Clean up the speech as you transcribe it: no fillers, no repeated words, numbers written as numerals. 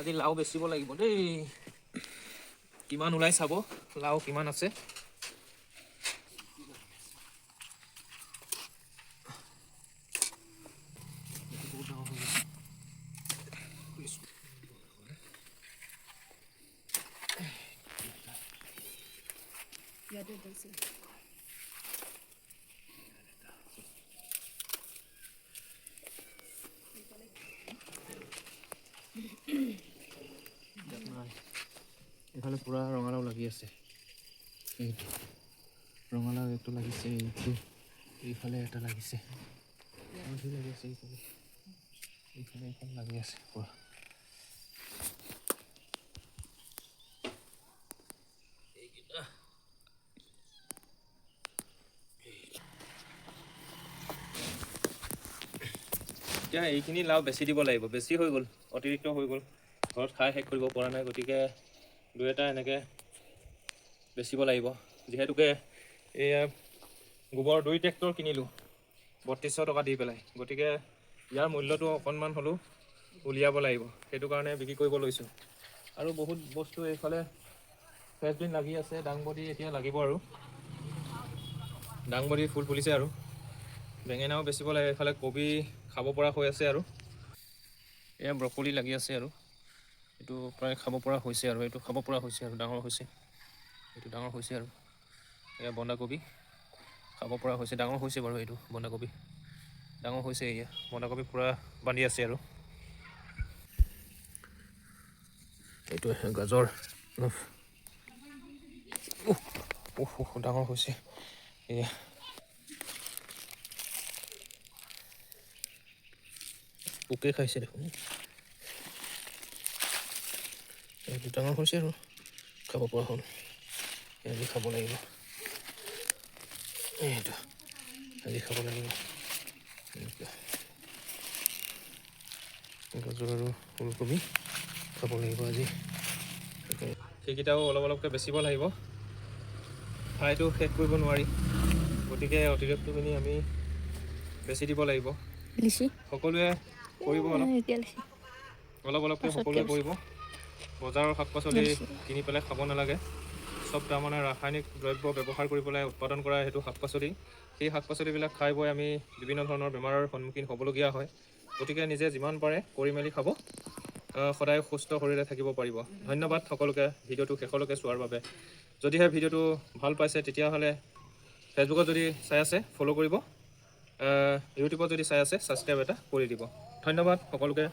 আজি লাও বেচিব লাগিব দেই। কিমান ওলাই চাব, লাও কিমান আছে। এইফালে পুৰা ৰঙালাও লাগি আছে। এইটো ৰঙালাও এইটো লাগিছে, এইটো এইফালে এটা লাগিছে, লাগি আছে এইফালে এইখন লাগি আছে পুৰা। এতিয়া এইখিনি লাও বেছি দিব লাগিব, বেছি হৈ গ'ল, অতিৰিক্ত হৈ গ'ল, ঘৰত খাই শেষ কৰিব পৰা নাই, গতিকে দুই এটা এনেকৈ বেচিব লাগিব। যিহেতুকে এয়া গোবৰ 2 ট্ৰেক্টৰ কিনিলোঁ 3200 টকা দি পেলাই, গতিকে ইয়াৰ মূল্যটো অকণমান হ'লেও উলিয়াব লাগিব, সেইটো কাৰণে বিক্ৰী কৰিব লৈছোঁ। আৰু বহুত বস্তু এইফালে ফ্ৰেঞ্চবিন লাগি আছে, দাংবডি এতিয়া লাগিব আৰু দাংবডি ফুল ফুলিছে আৰু বেঙেনাও বেচিব লাগে। এইফালে কবি খাব পৰা হৈ আছে আৰু এয়া ব্ৰকলি লাগি আছে আৰু এইটো প্ৰায় খাব পৰা হৈছে আৰু এইটো খাব পৰা হৈছে আৰু ডাঙৰ হৈছে, এইটো ডাঙৰ হৈছে আৰু এয়া বন্ধাকবি খাব পৰা হৈছে, ডাঙৰ হৈছে বাৰু এইটো বন্ধাকবি ডাঙৰ হৈছে। এয়া বন্ধাকবি পূৰা বান্ধি আছে আৰু এইটো গাজৰ ডাঙৰ হৈছে। এয়া পোকে খাইছে দেখোন, এইটো ডাঙৰ হৈছে আৰু খাব পৰা হ'ল। আজি খাব লাগিব, এইটো আজি খাব লাগিব। গাজৰ আৰু ফুলকবি খাব লাগিব আজি। সেইকেইটাও অলপ অলপকৈ বেচিব লাগিব, খাইটো শেষ কৰিব নোৱাৰি, গতিকে অতিৰিক্তখিনি আমি বেছি দিব লাগিব। সকলোৱে কৰিব অলপ অলপকৈ সকলোৱে কৰিব। বজাৰৰ শাক পাচলি কিনি পেলাই খাব নালাগে, চব তাৰমানে ৰাসায়নিক দ্ৰব্য ব্যৱহাৰ কৰি পেলাই উৎপাদন কৰা সেইটো শাক পাচলি, সেই শাক পাচলিবিলাক খাই বৈ আমি বিভিন্ন ধৰণৰ বেমাৰৰ সন্মুখীন হ'বলগীয়া হয়। গতিকে নিজে যিমান পাৰে কৰি মেলি খাব, সদায় সুস্থ শৰীৰে থাকিব পাৰিব। ধন্যবাদ সকলোকে ভিডিঅ'টো শেষলৈকে চোৱাৰ বাবে। যদিহে ভিডিঅ'টো ভাল পাইছে তেতিয়াহ'লে ফেচবুকত যদি চাই আছে ফ'ল' কৰিব, ইউটিউবত যদি চাই আছে ছাবস্ক্ৰাইব এটা কৰি দিব। ধন্যবাদ সকলোকে।